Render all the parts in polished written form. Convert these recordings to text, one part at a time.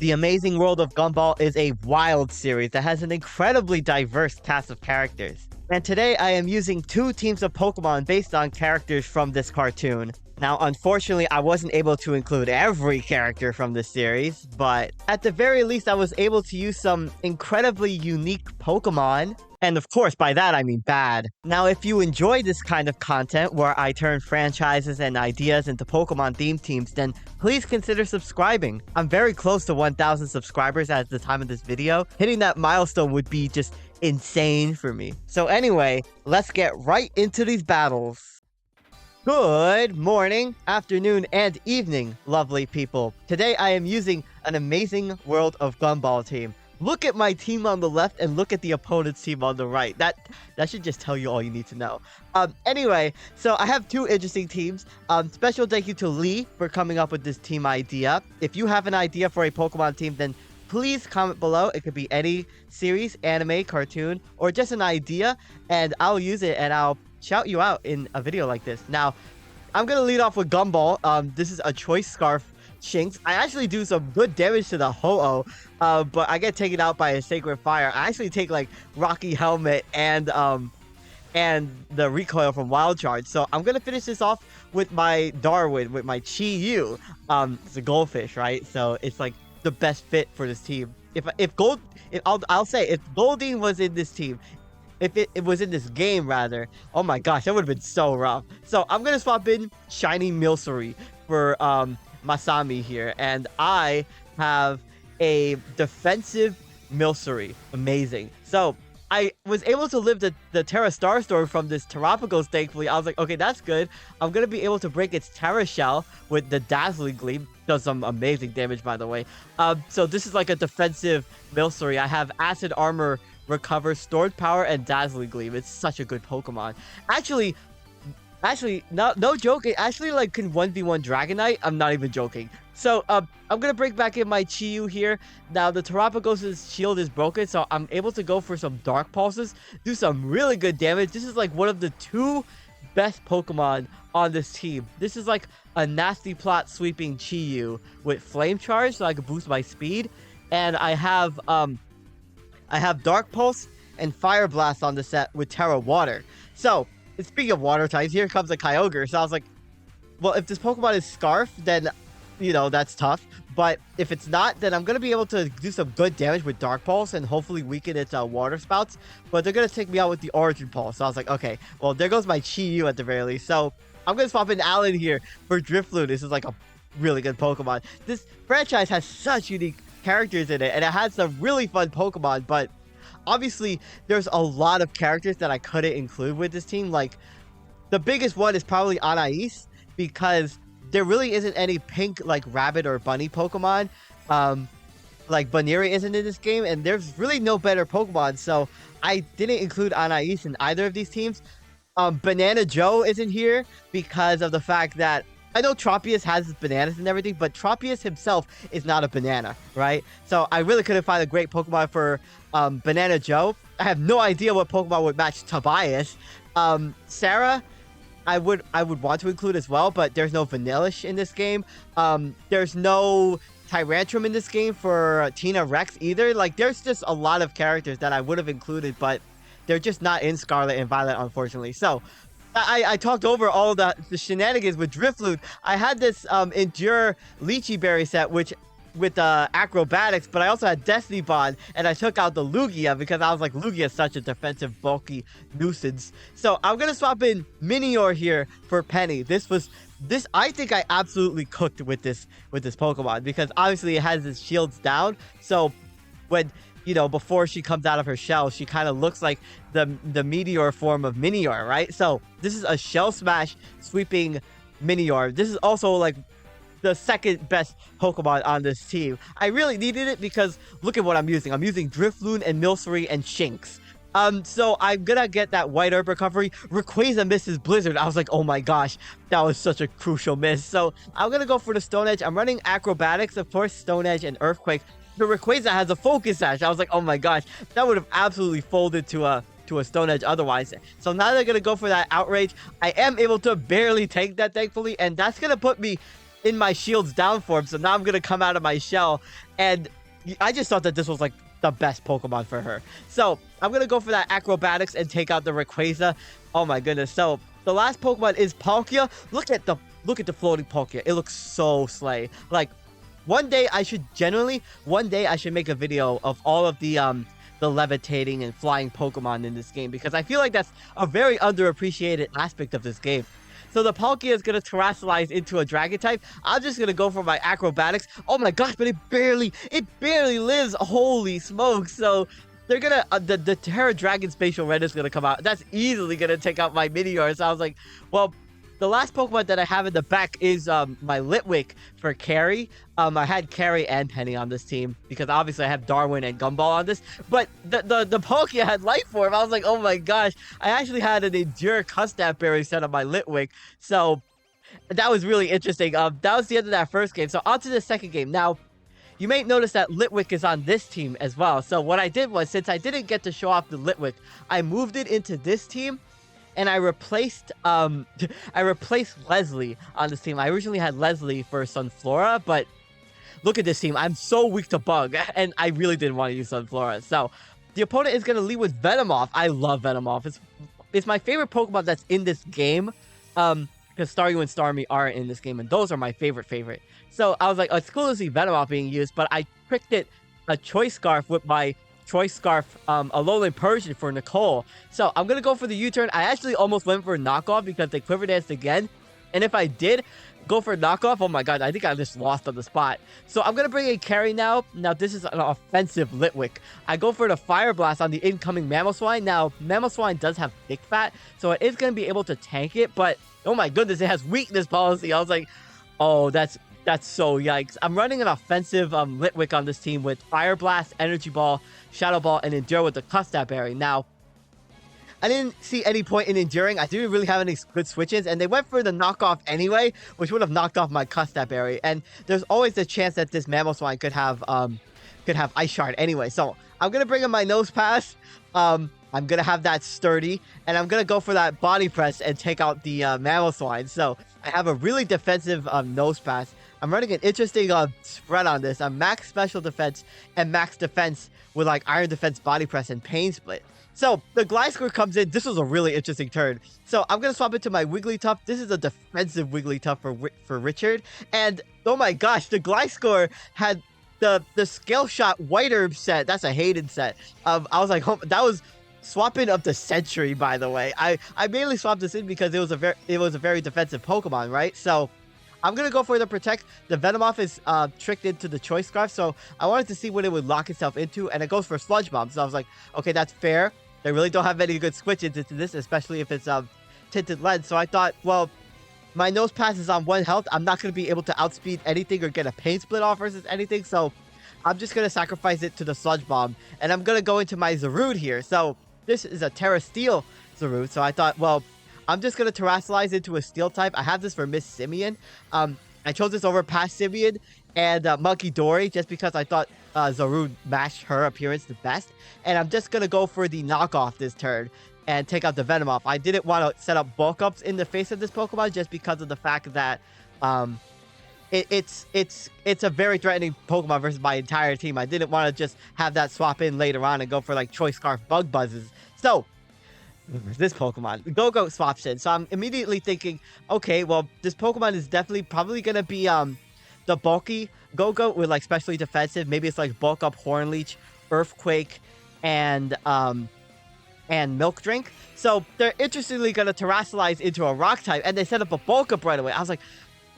The Amazing World of Gumball is a wild series that has an incredibly diverse cast of characters. And today I am using two teams of Pokemon based on characters from this cartoon. Now, unfortunately, I wasn't able to include every character from this series, but at the very least, I was able to use some incredibly unique Pokemon. And of course, by that I mean bad. Now, if you enjoy this kind of content where I turn franchises and ideas into Pokemon themed teams, then please consider subscribing. I'm very close to 1,000 subscribers at the time of this video. Hitting that milestone would be just insane for me. So anyway, let's get right into these battles. Good morning, afternoon, and evening, lovely people. Today I am using an Amazing World of Gumball team. Look at my team on the left and look at the opponent's team on the right. That should just tell you all you need to know. Anyway, so I have two interesting teams. Special thank you to Lee for coming up with this team idea. If you have an idea for a Pokemon team, then please comment below. It could be any series, anime, cartoon, or just an idea, and I'll use it and I'll shout you out in a video like this. Now, I'm gonna lead off with Gumball. This is a Choice Scarf Shinx. I actually do some good damage to the Ho-Oh, but I get taken out by a Sacred Fire. I actually take like Rocky Helmet and the recoil from Wild Charge. So I'm gonna finish this off with my Darwin, with my Chi-Yu. It's a goldfish, right? So it's like the best fit for this team. I'll say if Goldeen was in this team, if it was in this game rather, oh my gosh, that would have been so rough. So I'm gonna swap in Shiny Milcery for Masami here, and I have a defensive Milcery. Amazing. So I was able to live the Terra Star Storm from this Terrapagos, thankfully. I was like, okay, that's good. I'm gonna be able to break its Terra Shell with the Dazzling Gleam. Does some amazing damage, by the way. So this is like a defensive Milcery. I have Acid Armor, Recover, Stored Power, and Dazzling Gleam. It's such a good Pokemon. Actually, no joke. It actually like can 1v1 Dragonite. I'm not even joking. So I'm gonna break back in my Chi-Yu here. Now the Terrapagos' shield is broken, so I'm able to go for some Dark Pulses, do some really good damage. This is like one of the two best Pokemon on this team. This is like a nasty plot sweeping Chi-Yu with Flame Charge, so I can boost my speed, and I have Dark Pulse and Fire Blast on the set with Terra Water. So speaking of water types, here comes a Kyogre. So I was like, well, if this Pokemon is Scarf, then, you know, that's tough. But if it's not, then I'm going to be able to do some good damage with Dark Pulse and hopefully weaken its water spouts. But they're going to take me out with the Origin Pulse. So I was like, okay, well, there goes my Chi-Yu at the very least. So I'm going to swap in Alan here for Drifloon. This is like a really good Pokemon. This franchise has such unique characters in it, and it has some really fun Pokemon, but obviously, there's a lot of characters that I couldn't include with this team. Like, the biggest one is probably Anais, because there really isn't any pink, like, rabbit or bunny Pokemon. Like, Baneri isn't in this game, and there's really no better Pokemon, so I didn't include Anais in either of these teams. Banana Joe isn't here because of the fact that I know Tropius has his bananas and everything, but Tropius himself is not a banana, right? So I really couldn't find a great Pokemon for Banana Joe. I have no idea what Pokemon would match Tobias. Sarah, I would want to include as well, but there's no Vanillish in this game. There's no Tyrantrum in this game for Tina Rex either. Like, there's just a lot of characters that I would have included, but they're just not in Scarlet and Violet, unfortunately. So I talked over all the shenanigans with Drifloon. I had this Endure Lychee Berry set, which with acrobatics, but I also had Destiny Bond, and I took out the Lugia because I was like, Lugia is such a defensive, bulky nuisance. So I'm gonna swap in Minior here for Penny. I think I absolutely cooked with this Pokemon, because obviously it has its shields down. So when, you know, before she comes out of her shell, she kind of looks like the Meteor form of Minior, right? So this is a Shell Smash sweeping Minior. This is also like the second best Pokemon on this team. I really needed it because look at what I'm using. I'm using Drifloon and Milcery and Shinx. So I'm gonna get that White Herb recovery. Rayquaza misses Blizzard. I was like, oh my gosh, that was such a crucial miss. So I'm gonna go for the Stone Edge. I'm running Acrobatics, of course, Stone Edge and Earthquake. The Rayquaza has a Focus Sash. I was like, oh my gosh, that would have absolutely folded to a Stone Edge otherwise. So now they're gonna go for that Outrage. I am able to barely take that, thankfully, and that's gonna put me in my shield's down form, so now I'm gonna come out of my shell, and I just thought that this was like the best Pokemon for her. So I'm gonna go for that acrobatics and take out the Rayquaza. Oh my goodness. So the last Pokemon is Palkia. Look at the floating Palkia. It looks so slay. Like, one day I should make a video of all of the levitating and flying Pokemon in this game, because I feel like that's a very underappreciated aspect of this game. So the Palkia is going to Terrasilize into a Dragon type. I'm just going to go for my acrobatics. Oh my gosh, but it barely lives. Holy smokes. So they're going to, the Terra Dragon Spatial Red is going to come out. That's easily going to take out my Meteor. So I was like, well, the last Pokemon that I have in the back is my Litwick for carry. I had Carry and Penny on this team because obviously I have Darwin and Gumball on this. But the Palkia had Life Form. I was like, oh my gosh. I actually had an Endure Custap Berry set on my Litwick. So that was really interesting. That was the end of that first game. So on to the second game. Now, you may notice that Litwick is on this team as well. So what I did was, since I didn't get to show off the Litwick, I moved it into this team. And I replaced Leslie on this team. I originally had Leslie for Sunflora, but look at this team. I'm so weak to Bug, and I really didn't want to use Sunflora. So the opponent is going to lead with Venomoth. I love Venomoth. It's my favorite Pokemon that's in this game, because Staryu and Starmie are in this game, and those are my favorite. So I was like, it's cool to see Venomoth being used, but I tricked it a Choice Scarf with my Choice Scarf, Alolan Persian for Nicole. So I'm gonna go for the U-turn. I actually almost went for a knockoff because they Quiver Danced again. And if I did go for a knockoff, oh my god, I think I just lost on the spot. So I'm gonna bring a carry now. Now this is an offensive Litwick. I go for the Fire Blast on the incoming Mamoswine. Now, Mamoswine does have Thick Fat, so it is gonna be able to tank it, but oh my goodness, it has weakness policy. I was like, oh, that's so yikes. I'm running an offensive Litwick on this team with Fire Blast, Energy Ball, Shadow Ball, and Endure with the Custap Berry. Now, I didn't see any point in enduring. I didn't really have any good switches, and they went for the knockoff anyway, which would have knocked off my Custap Berry. And there's always the chance that this Mamoswine could have Ice Shard anyway. So I'm gonna bring in my Nose Pass. I'm gonna have that Sturdy, and I'm gonna go for that Body Press and take out the Mamoswine. So I have a really defensive Nose Pass. I'm running an interesting spread on this. I'm max special defense and max defense with like Iron Defense, Body Press, and Pain Split. So the Gliscor comes in. This was a really interesting turn. So I'm going to swap into my Wigglytuff. This is a defensive Wigglytuff for Richard. And oh my gosh, the Gliscor had the Scale Shot White Herb set. That's a Hayden set. I was like, oh, that was swapping of the century, by the way. I mainly swapped this in because it was a very defensive Pokemon, right? So I'm going to go for the Protect. The Venomoth is tricked into the Choice Scarf, so I wanted to see what it would lock itself into, and it goes for Sludge Bomb. So I was like, okay, that's fair. They really don't have any good switches into this, especially if it's Tinted Lead. So I thought, well, my Nose Pass is on 1 health. I'm not going to be able to outspeed anything or get a Pain Split off versus anything, so I'm just going to sacrifice it to the Sludge Bomb, and I'm going to go into my Zarude here. So this is a Terra Steel Zarude, so I thought, well, I'm just going to Terrasilize into a Steel type. I have this for Miss Simeon. I chose this over past Simeon and Monkey Dory just because I thought Zarude matched her appearance the best. And I'm just going to go for the knockoff this turn and take out the Venomoth. I didn't want to set up bulk ups in the face of this Pokemon just because of the fact that it's a very threatening Pokemon versus my entire team. I didn't want to just have that swap in later on and go for like Choice Scarf Bug Buzzes. So this Pokemon, Go-Go swaps in. So I'm immediately thinking, okay, well, this Pokemon is definitely probably going to be the bulky Go-Go with like specially defensive. Maybe it's like bulk up Horn Leech, Earthquake, and Milk Drink. So they're interestingly going to Terrasilize into a Rock type, and they set up a bulk up right away. I was like,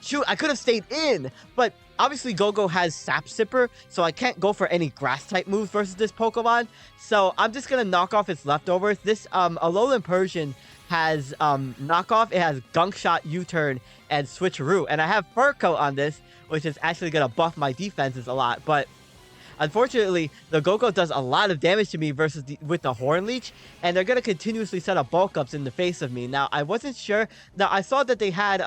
shoot, I could have stayed in, but obviously Go-Go has Sap Sipper, so I can't go for any Grass type moves versus this Pokemon. So I'm just gonna knock off its leftovers. This Alolan Persian has knockoff. It has Gunk Shot, U-turn, and Switcheroo, and I have Fur Coat on this, which is actually gonna buff my defenses a lot. But unfortunately, the Go-Go does a lot of damage to me versus with the Horn Leech, and they're gonna continuously set up bulk ups in the face of me. Now I wasn't sure. Now I saw that they had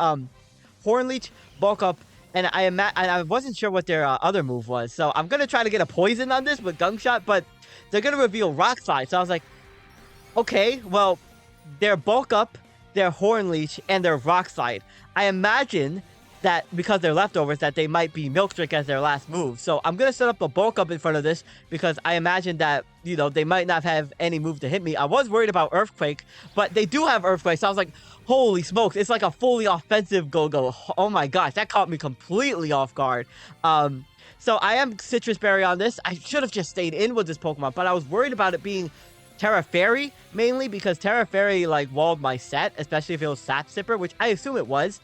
Horn Leech, bulk up, and I wasn't sure what their other move was. So I'm gonna try to get a poison on this with Gunk Shot, but they're gonna reveal Rock Slide. So I was like, okay, well, their bulk up, their Horn Leech, and their Rock Slide. I imagine that because they're leftovers, that they might be Milk Drink as their last move. So I'm going to set up a bulk up in front of this because I imagine that, you know, they might not have any move to hit me. I was worried about Earthquake, but they do have Earthquake. So I was like, holy smokes, it's like a fully offensive Go-Go. Oh my gosh, that caught me completely off guard. So I am Citrus Berry on this. I should have just stayed in with this Pokemon, but I was worried about it being Terra Fairy, mainly because Terra Fairy, like, walled my set, especially if it was Sap Sipper, which I assume it was.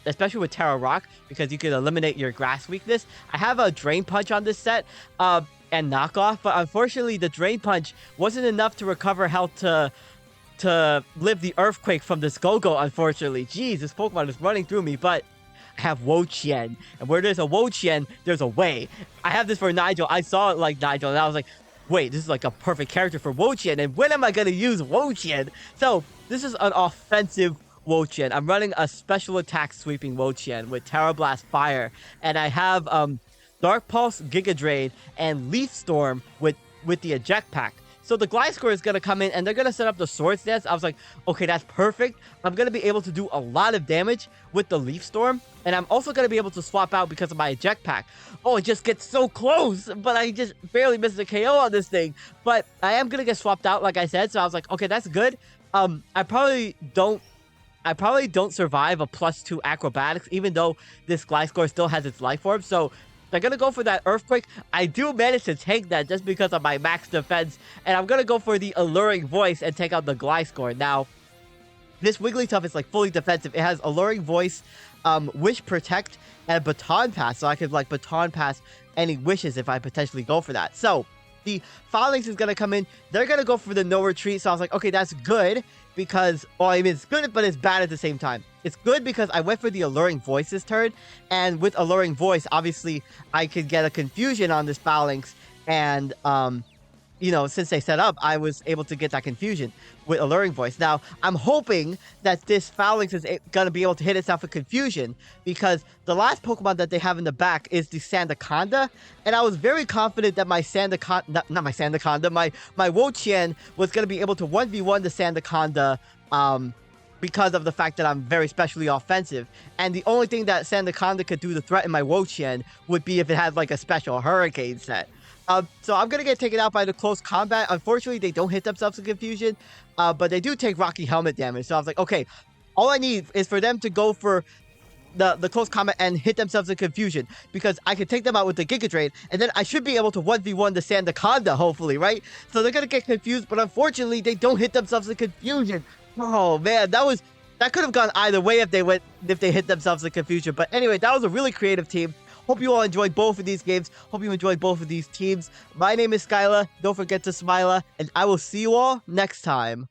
Especially with Terra Rock, because you can eliminate your grass weakness. I have a Drain Punch on this set, and Knockoff, but unfortunately the Drain Punch wasn't enough to recover health to live the Earthquake from this Go-Go, unfortunately. Jeez, this Pokemon is running through me, but I have Wo-Chien, and where there's a Wo-Chien, there's a way. I have this for Nigel. I saw it like Nigel, and I was like, wait, this is like a perfect character for Wo-Chien, and when am I going to use Wo-Chien? So, this is an offensive Wo-Chien. I'm running a special attack sweeping Wo-Chien with Terra Blast Fire, and I have Dark Pulse, Giga Drain, and Leaf Storm with the Eject Pack. So the Gliscor is going to come in, and they're going to set up the Swords Dance. I was like, okay, that's perfect. I'm going to be able to do a lot of damage with the Leaf Storm, and I'm also going to be able to swap out because of my Eject Pack. Oh, it just gets so close, but I just barely missed a KO on this thing. But I am going to get swapped out, like I said, so I was like, okay, that's good. I probably don't survive a +2 acrobatics, even though this Gliscor still has its life orb. So they're going to go for that Earthquake. I do manage to take that just because of my max defense. And I'm going to go for the Alluring Voice and take out the Gliscor. Now, this Wigglytuff is like fully defensive. It has Alluring Voice, Wish Protect, and Baton Pass. So I could like Baton Pass any wishes if I potentially go for that. So the Phalanx is going to come in. They're going to go for the No Retreat. So I was like, okay, that's good. Because, well, I mean, it's good, but it's bad at the same time. It's good because I went for the Alluring Voice this turn, and with Alluring Voice, obviously, I could get a Confusion on this Phalanx, and, you know, since they set up, I was able to get that Confusion with Alluring Voice. Now, I'm hoping that this Phalanx is going to be able to hit itself with Confusion, because the last Pokemon that they have in the back is the Sandaconda, and I was very confident that my Sandaconda, not my Sandaconda, my Wo-Chien was going to be able to 1v1 the Sandaconda, because of the fact that I'm very specially offensive. And the only thing that Sandaconda could do to threaten my Wo-Chien would be if it had like a special Hurricane set. So I'm going to get taken out by the close combat. Unfortunately, they don't hit themselves in Confusion, but they do take Rocky Helmet damage. So I was like, okay, all I need is for them to go for the close combat and hit themselves in Confusion, because I can take them out with the Giga Drain, and then I should be able to 1v1 the Sandaconda, hopefully, right? So they're going to get confused, but unfortunately, they don't hit themselves in Confusion. Oh, man, that could have gone either way if they hit themselves in Confusion. But anyway, that was a really creative team. Hope you all enjoyed both of these games. Hope you enjoyed both of these teams. My name is SkyLaaa. Don't forget to smile, and I will see you all next time.